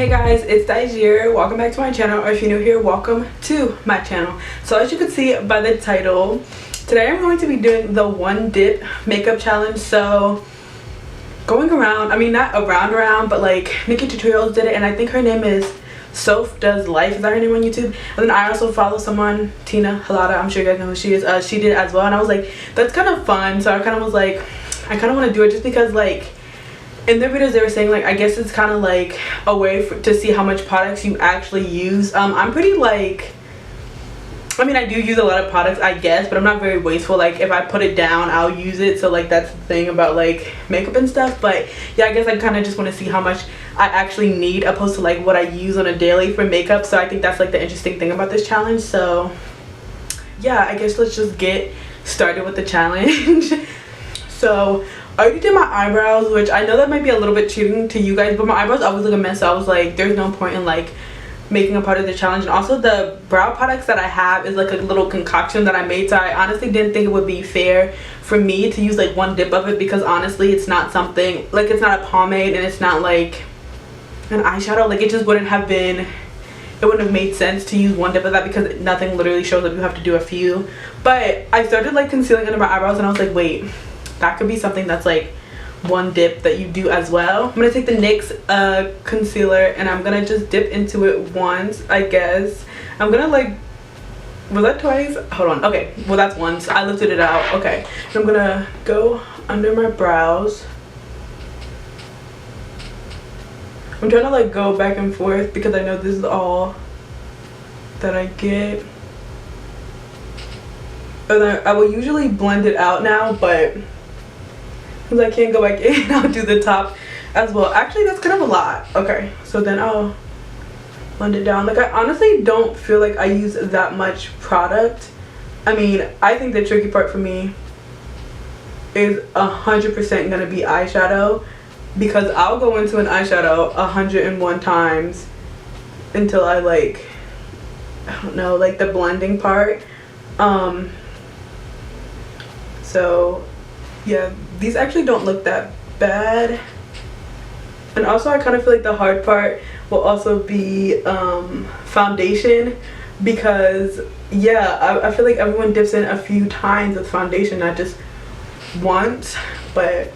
Hey guys, it's Daijir. Welcome back to my channel, or if you're new here, welcome to my channel. So as you can see by the title, today I'm going to be doing the one dip makeup challenge. So going around, I mean not around, but like NikkieTutorials did it, and I think her name is Soph Does Life. Is that her name on YouTube? And then I also follow someone, Tina Halada, I'm sure you guys know who she is. She did it as well, and I was like, that's kind of fun. So I kind of was like, I kind of want to do it just because, like, in their videos they were saying, like, I guess it's kind of like a way to see how much products you actually use. I'm pretty, like, I mean, I do use a lot of products, I guess, but I'm not very wasteful. Like, if I put it down, I'll use it. So, like, that's the thing about, like, makeup and stuff. But yeah, I guess I kind of just want to see how much I actually need opposed to, like, what I use on a daily for makeup. So I think that's, like, the interesting thing about this challenge. So yeah, I guess let's just get started with the challenge. So I already did my eyebrows, which I know that might be a little bit cheating to you guys, but my eyebrows always look a mess. So I was like, there's no point in, like, making a part of the challenge. And also the brow products that I have is like a little concoction that I made. So I honestly didn't think it would be fair for me to use like one dip of it, because honestly it's not something, like, it's not a pomade and it's not like an eyeshadow. Like, it just wouldn't have been, it wouldn't have made sense to use one dip of that, because nothing literally shows up. You have to do a few. But I started like concealing under my eyebrows, and I was like, wait, that could be something that's like one dip that you do as well. I'm gonna take the NYX concealer, and I'm gonna just dip into it once, I guess. I'm gonna, like, was that twice? Hold on. Okay, well, that's once. I lifted it out. Okay, and I'm gonna go under my brows. I'm trying to, like, go back and forth because I know this is all that I get. And I will usually blend it out now, but because I can't go back in, I'll do the top as well. Actually, that's kind of a lot. Okay, so then I'll blend it down. Like, I honestly don't feel like I use that much product. I mean, I think the tricky part for me is 100% gonna be eyeshadow, because I'll go into an eyeshadow 101 times until I, like, I don't know, like the blending part. So yeah, these actually don't look that bad. And also I kind of feel like the hard part will also be foundation, because yeah, I feel like everyone dips in a few times with foundation, not just once. But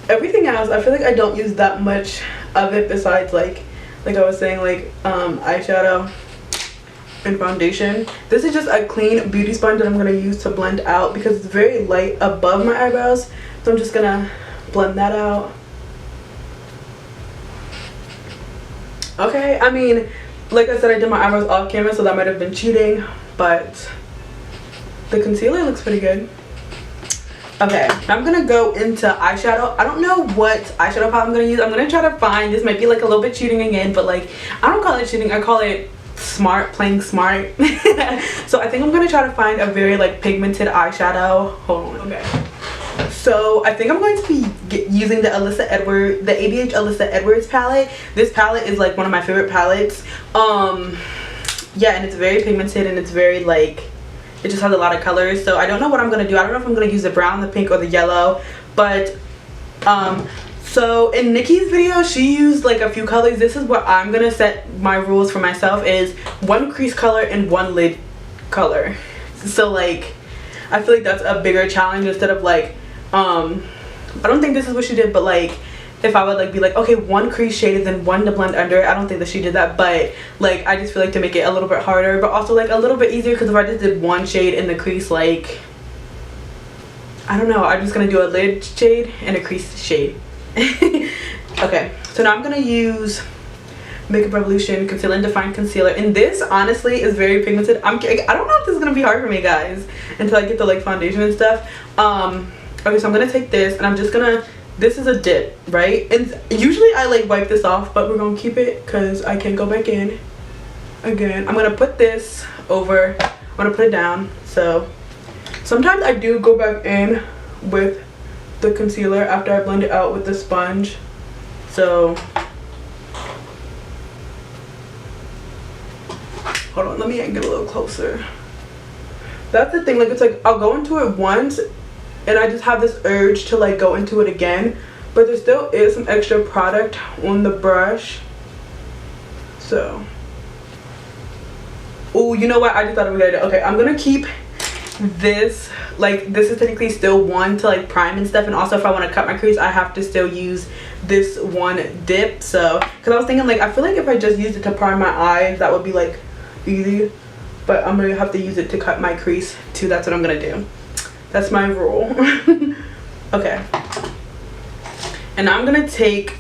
everything else, I feel like I don't use that much of it, besides like I was saying, like eyeshadow and foundation. This is just a clean beauty sponge that I'm going to use to blend out, because it's very light above my eyebrows. So I'm just going to blend that out. Okay, I mean, like I said, I did my eyebrows off camera, so that might have been cheating, but the concealer looks pretty good. Okay, I'm going to go into eyeshadow. I don't know what eyeshadow palette I'm going to use. I'm going to try to find, this might be like a little bit cheating again, but like, I don't call it cheating, I call it smart, playing smart. So I think I'm gonna try to find a very like pigmented eyeshadow. Hold on. Okay, so I think I'm going to be using the ABH Alyssa Edwards palette. This palette is like one of my favorite palettes. Yeah, and it's very pigmented, and it's very, like, it just has a lot of colors. So I don't know what I'm gonna do. I don't know if I'm gonna use the brown, the pink, or the yellow, but so in Nikki's video, she used like a few colors. This is what I'm gonna set my rules for myself, is one crease color and one lid color. So like, I feel like that's a bigger challenge, instead of like, I don't think this is what she did, but like, if I would like be like, okay, one crease shade and then one to blend under. I don't think that she did that, but like, I just feel like to make it a little bit harder, but also like a little bit easier, because if I just did one shade in the crease, like, I don't know, I'm just gonna do a lid shade and a crease shade. Okay, so now I'm gonna use Makeup Revolution Conceal and Define Concealer, and this honestly is very pigmented. I don't know if this is gonna be hard for me, guys, until I get the like foundation and stuff. Okay, so I'm gonna take this, and I'm just gonna, this is a dip, right? And usually I like wipe this off, but we're gonna keep it because I can go back in again. I'm gonna put this over, I'm gonna put it down. So sometimes I do go back in with the concealer after I blend it out with the sponge. So hold on, let me get a little closer. That's the thing, like, it's like I'll go into it once and I just have this urge to like go into it again, but there still is some extra product on the brush. So, oh, you know what? I just thought of a good idea. Okay, I'm gonna keep this, like, this is technically still one to like prime and stuff, and also if I want to cut my crease I have to still use this one dip. So because I was thinking, like, I feel like if I just used it to prime my eyes that would be like easy, but I'm gonna have to use it to cut my crease too. That's what I'm gonna do. That's my rule. Okay, and now I'm gonna take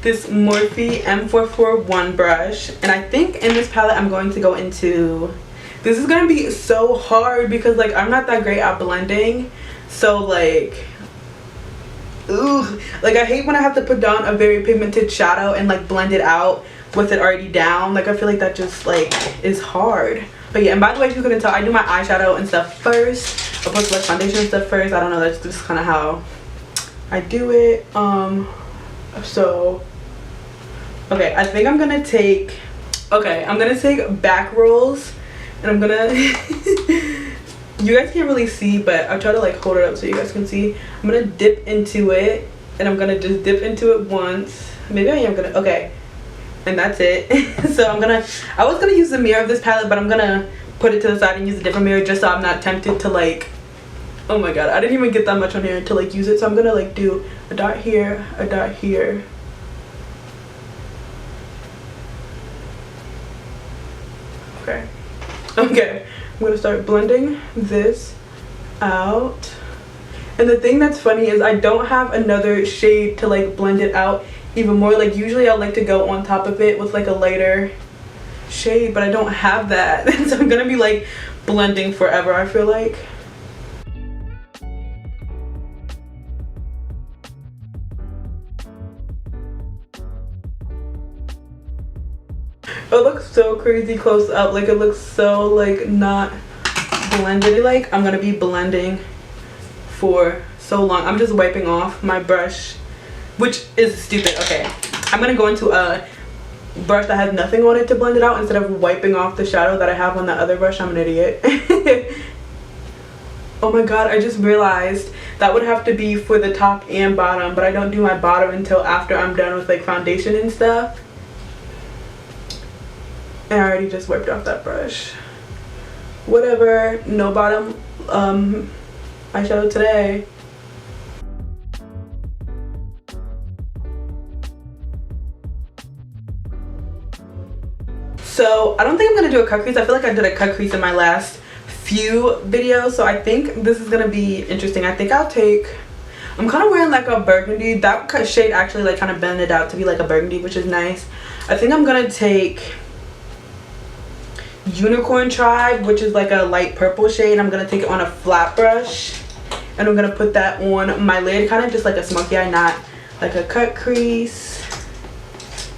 this Morphe M441 brush, and I think in this palette I'm going to go into, this is gonna be so hard because like I'm not that great at blending, so like, ooh, like I hate when I have to put down a very pigmented shadow and like blend it out with it already down. Like I feel like that just like is hard. But yeah, and by the way, if you couldn't tell, I do my eyeshadow and stuff first, opposed to like foundation and stuff first. I don't know, that's just kind of how I do it. So okay, I think I'm gonna take, okay, I'm gonna take back rolls, and I'm gonna you guys can't really see, but I'll try to like hold it up so you guys can see. I'm gonna dip into it, and I'm gonna just dip into it once. Maybe I am gonna, okay, and that's it. So I was gonna use the mirror of this palette, but I'm gonna put it to the side and use a different mirror just so I'm not tempted to like, oh my god, I didn't even get that much on here to like use it. So I'm gonna like do a dot here, a dot here. Okay. Okay, I'm gonna start blending this out. And the thing that's funny is I don't have another shade to like blend it out even more. Like usually I like to go on top of it with like a lighter shade, but I don't have that. So I'm gonna be like blending forever, I feel like. It looks so crazy close up, like it looks so like not blended. Like I'm gonna be blending for so long. I'm just wiping off my brush, which is stupid. Okay, I'm gonna go into a brush that has nothing on it to blend it out instead of wiping off the shadow that I have on the other brush. I'm an idiot. Oh my god, I just realized that would have to be for the top and bottom, but I don't do my bottom until after I'm done with like foundation and stuff. And I already just wiped off that brush. Whatever, no bottom eyeshadow today. So I don't think I'm gonna do a cut crease. I feel like I did a cut crease in my last few videos, so I think this is gonna be interesting. I think I'll take, I'm kind of wearing like a burgundy. That shade actually like kind of blended out to be like a burgundy, which is nice. I think I'm gonna take Unicorn Tribe, which is like a light purple shade. I'm gonna take it on a flat brush, and I'm gonna put that on my lid, kind of just like a smoky eye, not like a cut crease.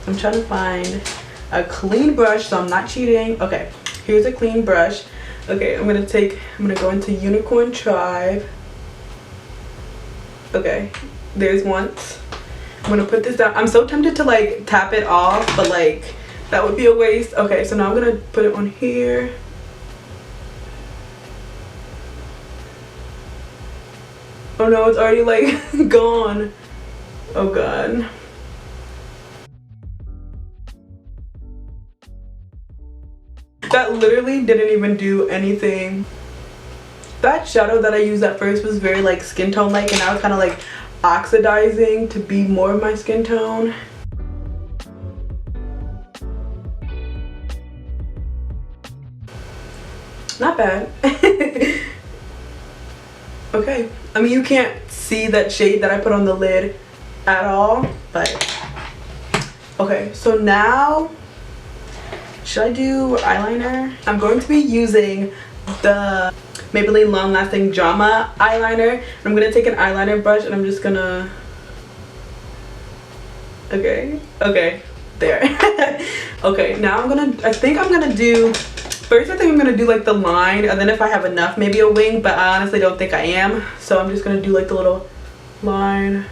I'm trying to find a clean brush so I'm not cheating. Okay, here's a clean brush. Okay, I'm gonna go into Unicorn Tribe. Okay, there's once. I'm gonna put this down. I'm so tempted to like tap it off, but like that would be a waste. Okay, so now I'm gonna put it on here. Oh no, it's already like gone. Oh god. That literally didn't even do anything. That shadow that I used at first was very like skin tone like, and now it's kind of like oxidizing to be more of my skin tone. Not bad. Okay, I mean you can't see that shade that I put on the lid at all, but okay, so now should I do eyeliner? I'm going to be using the Maybelline Long Lasting Drama eyeliner. I'm gonna take an eyeliner brush and I'm just gonna, okay, there. Okay, now I think I'm gonna do, first I think I'm gonna do like the line, and then if I have enough maybe a wing, but I honestly don't think I am, so I'm just gonna do like the little line.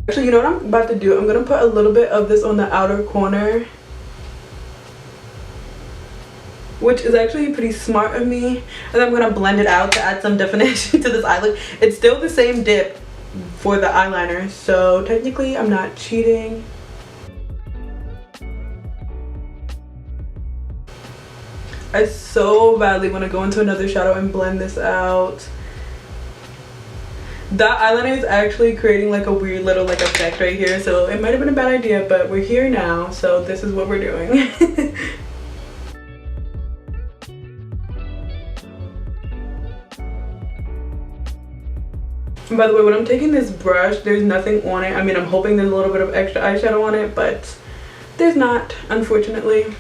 Actually, you know what I'm about to do? I'm gonna put a little bit of this on the outer corner, which is actually pretty smart of me. And then I'm gonna blend it out to add some definition to this eye look. It's still the same dip for the eyeliner, so technically I'm not cheating. I so badly want to go into another shadow and blend this out. That eyeliner is actually creating like a weird little like effect right here, so it might have been a bad idea, but we're here now, so this is what we're doing. And by the way, when I'm taking this brush, there's nothing on it. I mean, I'm hoping there's a little bit of extra eyeshadow on it, but there's not, unfortunately.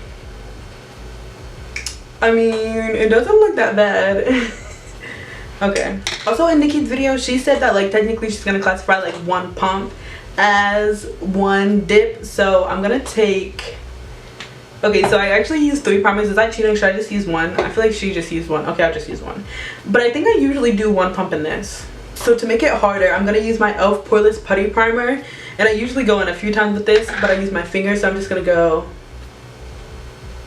I mean, it doesn't look that bad. Okay. Also, in Nikki's video, she said that like technically she's gonna classify like one pump as one dip. So I'm gonna take. Okay, so I actually used 3 primers. Is that cheating? Should I just use one? I feel like she just used one. Okay, I'll just use one. But I think I usually do one pump in this. So to make it harder, I'm gonna use my e.l.f. Poreless Putty Primer, and I usually go in a few times with this, but I use my finger, so I'm just gonna go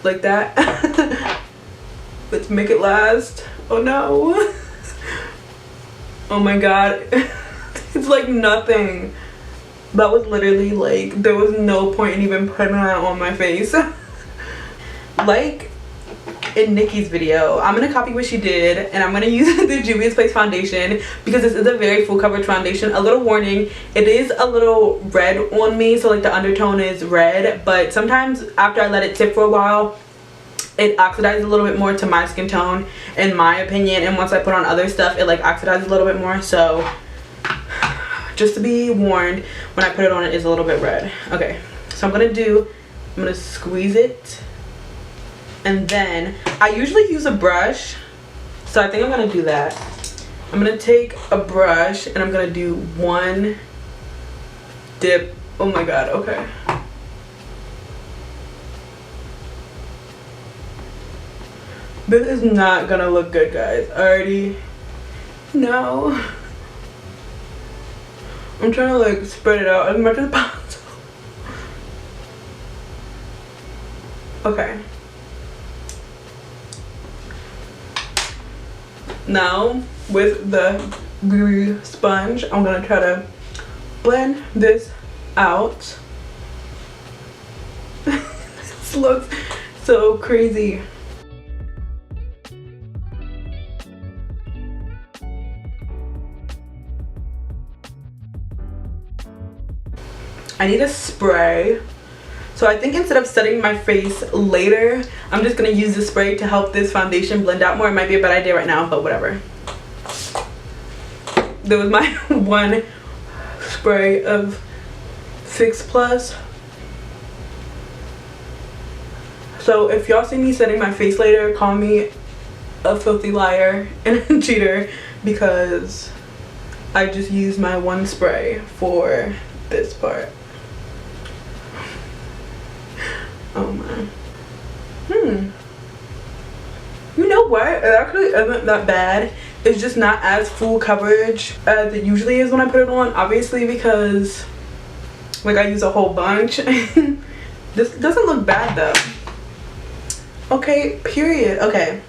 like that. Let's make it last. Oh no. Oh my god. It's like nothing. That was literally like, there was no point in even putting that on my face. Like in Nikki's video, I'm gonna copy what she did, and I'm gonna use the Juvia's Place foundation because this is a very full coverage foundation. A little warning, it is a little red on me, so like the undertone is red, but sometimes after I let it tip for a while, it oxidizes a little bit more to my skin tone, in my opinion, and once I put on other stuff, it like oxidizes a little bit more. So just to be warned, when I put it on, it is a little bit red. Okay, so I'm gonna squeeze it, and then I usually use a brush, so I think I'm gonna do that. I'm gonna take a brush and I'm gonna do one dip. Oh my god. Okay, this is not gonna look good, guys. I already know. I'm trying to like spread it out as much as possible. Okay. Now with the beauty sponge, I'm gonna try to blend this out. This looks so crazy. I need a spray, so I think instead of setting my face later, I'm just gonna use the spray to help this foundation blend out more. It might be a bad idea right now, but whatever. There was my one spray of Fix Plus. So if y'all see me setting my face later, call me a filthy liar and a cheater, because I just used my one spray for this part. Oh my. You know what? It actually isn't that bad. It's just not as full coverage as it usually is when I put it on. Obviously, because like I use a whole bunch. This doesn't look bad though. Okay, period. Okay.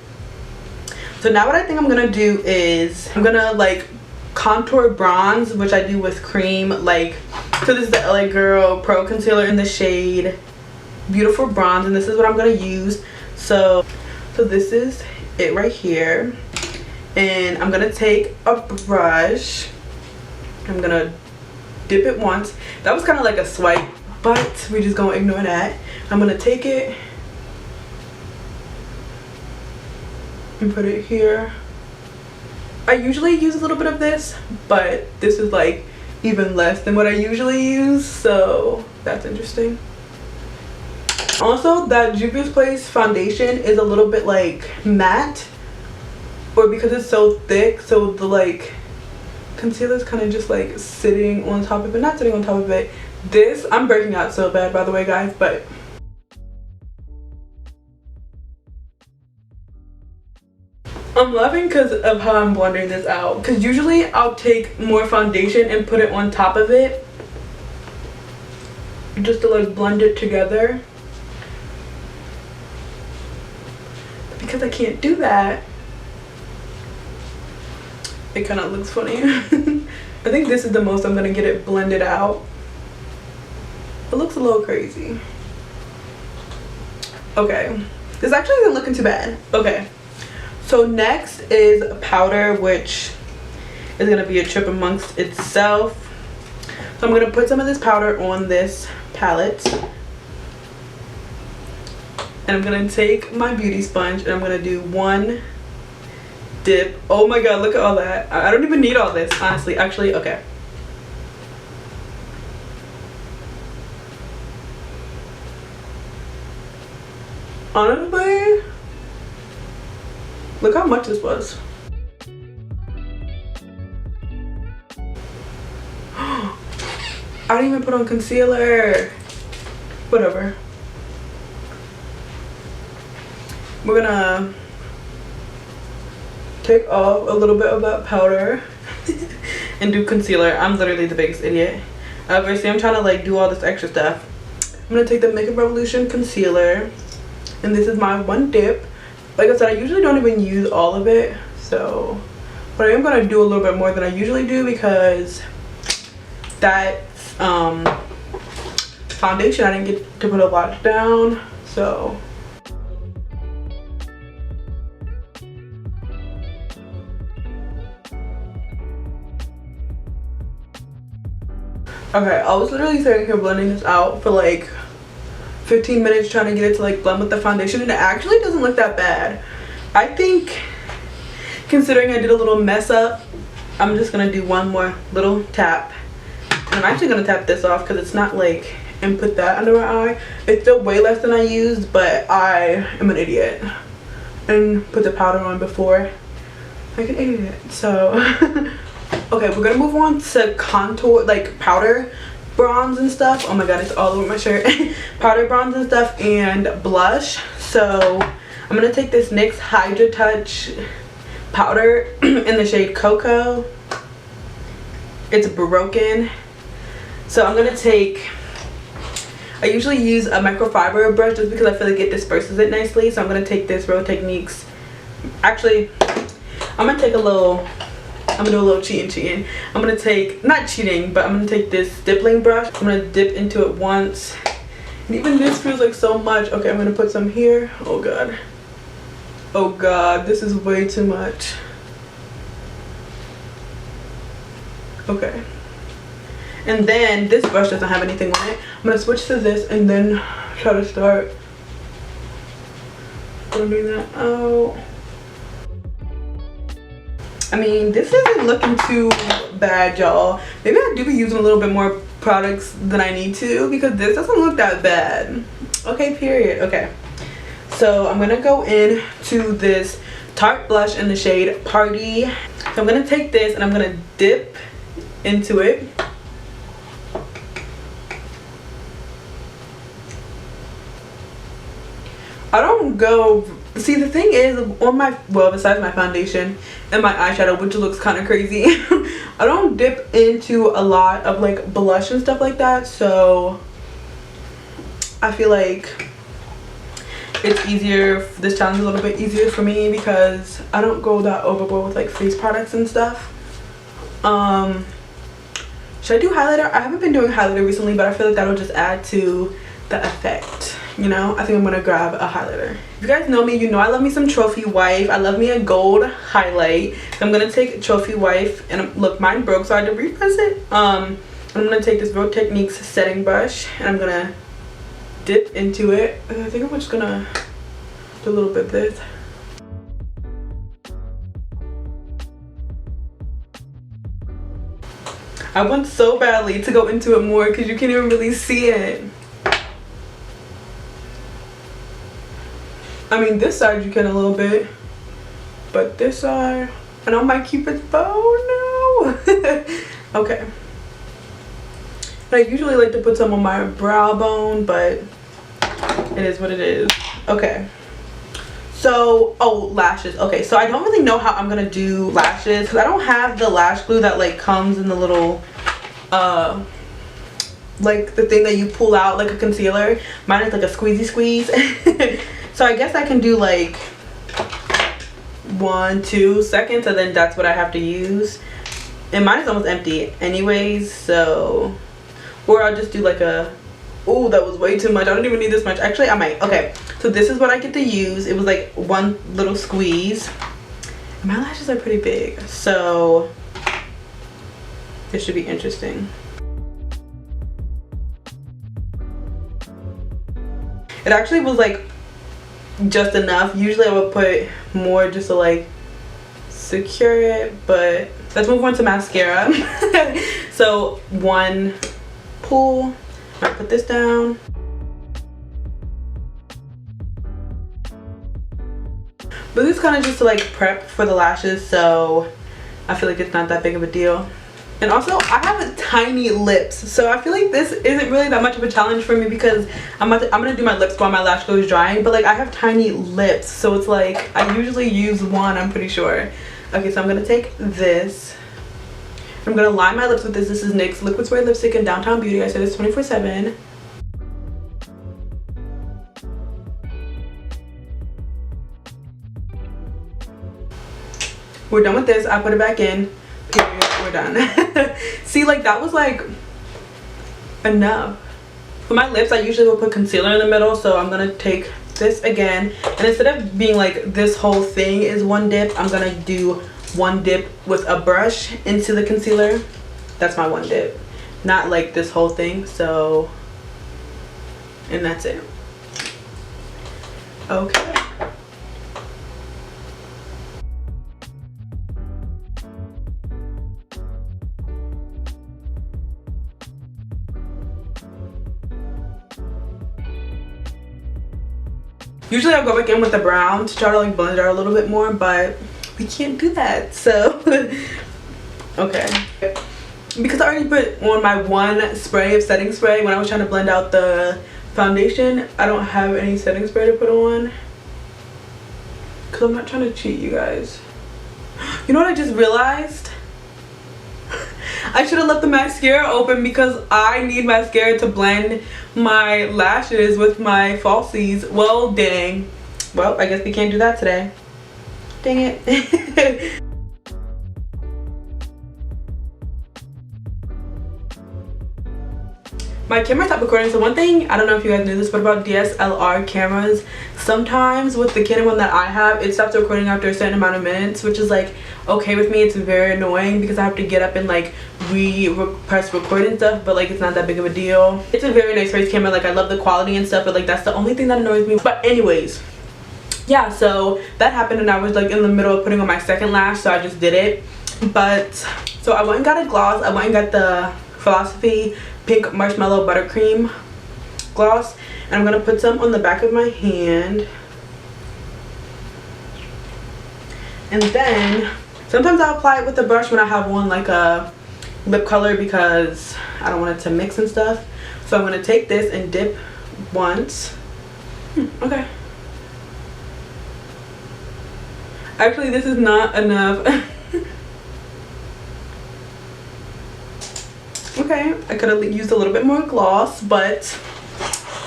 So now what I think I'm gonna do is I'm gonna like contour bronze, which I do with cream. Like, so this is the LA Girl Pro Concealer in the shade Beautiful Bronze, and this is what I'm gonna use. So this is it right here, and I'm gonna take a brush. I'm gonna dip it once. That was kind of like a swipe, but we're just gonna ignore that. I'm gonna take it and put it here. I usually use a little bit of this, but this is like even less than what I usually use, so that's interesting. Also, that Juvia's Place foundation is a little bit like matte, or because it's so thick, so the like concealer is kind of just like sitting on top of it. Not sitting on top of it. This, I'm breaking out so bad, by the way, guys, but I'm laughing because of how I'm blending this out, because usually I'll take more foundation and put it on top of it, just to like blend it together. But because I can't do that, it kind of looks funny. I think this is the most I'm gonna get it blended out. It looks a little crazy. Okay, this actually isn't looking too bad. Okay, so next is powder, which is gonna be a trip amongst itself. So I'm gonna put some of this powder on this palette, and I'm gonna take my beauty sponge and I'm gonna do one dip. Oh my god, look at all that. I don't even need all this, honestly. Actually, okay. Honestly, look how much this was. I didn't even put on concealer. Whatever. We're gonna take off a little bit of that powder and do concealer. I'm literally the biggest idiot. Obviously, I'm trying to like do all this extra stuff. I'm gonna take the Makeup Revolution concealer, and this is my one dip. Like I said, I usually don't even use all of it, so but I am gonna do a little bit more than I usually do because that foundation I didn't get to put a lot down. So okay, I was literally sitting here blending this out for like 15 minutes trying to get it to like blend with the foundation, and it actually doesn't look that bad. I think, considering I did a little mess up, I'm just gonna do one more little tap, and I'm actually gonna tap this off because it's not like, and put that under my eye. It's still way less than I used, but I am an idiot and put the powder on before like an idiot. So okay, we're gonna move on to contour, like powder bronze and stuff. Oh my god, it's all over my shirt. Powder bronze and stuff and blush. So I'm gonna take this NYX Hydra Touch powder in the shade Cocoa. It's broken. So I'm gonna take, I usually use a microfiber brush just because I feel like it disperses it nicely. So I'm gonna take this Real Techniques. Actually, I'm gonna take a little, I'm gonna do a little cheating. I'm gonna take, not cheating, but I'm gonna take this stippling brush. I'm gonna dip into it once. And even this feels like so much. Okay, I'm gonna put some here. Oh god. Oh god, this is way too much. Okay. And then this brush doesn't have anything on it. I'm gonna switch to this and then try to start blending that out. I mean, this isn't looking too bad, y'all. Maybe I do be using a little bit more products than I need to because this doesn't look that bad. Okay, period. Okay. So I'm gonna go in to this Tarte blush in the shade Party. So I'm gonna take this and I'm gonna dip into it. I don't go, see the thing is on my, well besides my foundation and my eyeshadow, which looks kind of crazy, I don't dip into a lot of like blush and stuff like that, so I feel like it's easier, this challenge is a little bit easier for me because I don't go that overboard with like face products and stuff. Should I do highlighter? I haven't been doing highlighter recently, but I feel like that'll just add to the effect, you know. I think I'm gonna grab a highlighter. If you guys know me, you know I love me some Trophy Wife. I love me a gold highlight. So I'm gonna take Trophy Wife, and look, mine broke so I had to repress it. I'm gonna take this Real Techniques setting brush and I'm gonna dip into it. I think I'm just gonna do a little bit of this. I want so badly to go into it more because you can't even really see it. I mean, this side you can a little bit, but this side, and on my Cupid's bow, no. Okay. I usually like to put some on my brow bone, but it is what it is. Okay. So, oh, lashes. Okay, so I don't really know how I'm gonna do lashes because I don't have the lash glue that like comes in the little like the thing that you pull out like a concealer. Mine is like a squeezy squeeze. So I guess I can do like 1-2 seconds, and then that's what I have to use. And mine is almost empty anyways, so, or I'll just do like a, oh, that was way too much. I don't even need this much. Actually, I might. Okay, so this is what I get to use. It was like one little squeeze. My lashes are pretty big, so this should be interesting. It actually was like just enough. Usually I would put more just to like secure it, but let's move on to mascara. So one pull, I put this down. But this is kind of just to like prep for the lashes, so I feel like it's not that big of a deal. And also I have tiny lips, so I feel like this isn't really that much of a challenge for me because I'm gonna do my lips while my lash glue is drying, but like I have tiny lips, so it's like I usually use one, I'm pretty sure. Okay, so I'm gonna take this. I'm gonna line my lips with this. This is NYX Liquid Spray Lipstick in Downtown Beauty. I said it's 24/7. We're done with this. I put it back in. Period. We're done. See, like that was like enough. For my lips, I usually will put concealer in the middle, so I'm gonna take this again, and instead of being like this whole thing is one dip, I'm gonna do one dip with a brush into the concealer. That's my one dip, not like this whole thing. So, and that's it. Okay. Usually I'll go back in with the brown to try to like blend it out a little bit more, but we can't do that, so okay. Because I already put on my one spray of setting spray when I was trying to blend out the foundation, I don't have any setting spray to put on because I'm not trying to cheat, you guys. You know what I just realized? I should have left the mascara open because I need mascara to blend my lashes with my falsies. Well, dang. Well, I guess we can't do that today. Dang it. My camera stopped recording. So one thing, I don't know if you guys knew this, but about DSLR cameras, sometimes with the Canon one that I have, it stops recording after a certain amount of minutes, which is like okay with me. It's very annoying because I have to get up and like press record and stuff, but like it's not that big of a deal. It's a very nice race camera. Like I love the quality and stuff, but like that's the only thing that annoys me. But anyways, yeah, so that happened and I was like in the middle of putting on my second lash, so I just did it. But so I went and got a gloss. I went and got the Philosophy Pink Marshmallow Buttercream gloss, and I'm gonna put some on the back of my hand. And then sometimes I'll apply it with a brush when I have one like a lip color because I don't want it to mix and stuff. So I'm gonna take this and dip once. Okay. Actually, this is not enough. Okay, I could have used a little bit more gloss, but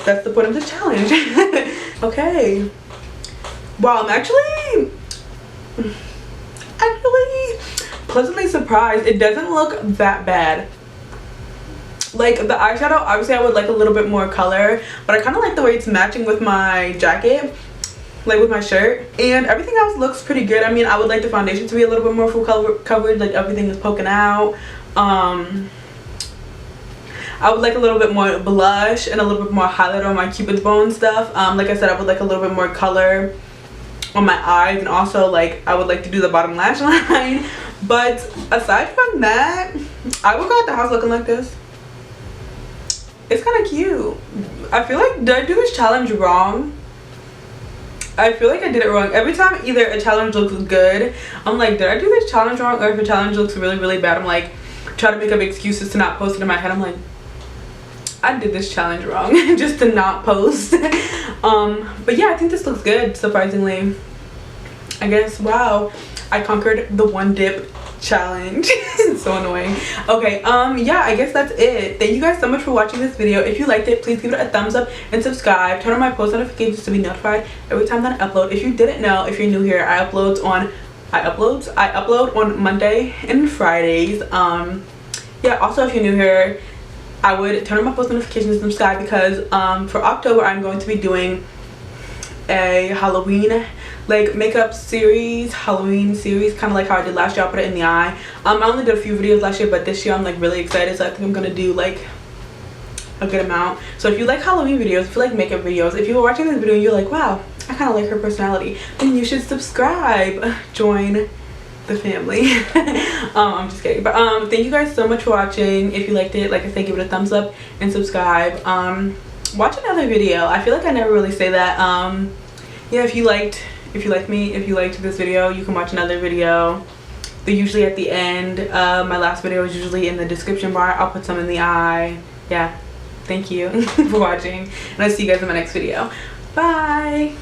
that's the point of the challenge. Okay. Wow, I'm actually pleasantly surprised. It doesn't look that bad. Like the eyeshadow, obviously I would like a little bit more color, but I kind of like the way it's matching with my jacket, like with my shirt, and everything else looks pretty good. I mean, I would like the foundation to be a little bit more full coverage, like everything is poking out. I would like a little bit more blush and a little bit more highlight on my Cupid's bow and stuff. Like I said, I would like a little bit more color on my eyes, and also like I would like to do the bottom lash line. But aside from that, I would go out the house looking like this. It's kind of cute. I feel like, did I do this challenge wrong? I feel like I did it wrong. Every time either a challenge looks good, I'm like, did I do this challenge wrong? Or if a challenge looks really, really bad, I'm like, try to make up excuses to not post it in my head. I'm like, I did this challenge wrong just to not post. But yeah, I think this looks good, surprisingly. I guess, wow, I conquered the one dip challenge. It's so annoying. Okay, yeah, I guess that's it. Thank you guys so much for watching this video. If you liked it, please give it a thumbs up and subscribe. Turn on my post notifications to be notified every time that I upload. If you didn't know, if you're new here, I upload on Monday and Fridays. Yeah, also if you're new here, I would turn on my post notifications and subscribe because for October I'm going to be doing a Halloween like makeup series, Halloween series, kind of like how I did last year. I'll put it in the eye. I only did a few videos last year, but this year I'm like really excited, so I think I'm gonna do like a good amount. So if you like Halloween videos, if you like makeup videos, if you were watching this video and you're like, wow, I kind of like her personality, then you should subscribe, join the family. I'm just kidding, but thank you guys so much for watching. If you liked it, like I said, give it a thumbs up and subscribe. Watch another video. I feel like I never really say that. Yeah, if you liked this video, you can watch another video. They're usually at the end. My last video is usually in the description bar. I'll put some in the eye. Yeah, thank you for watching, and I'll see you guys in my next video. Bye.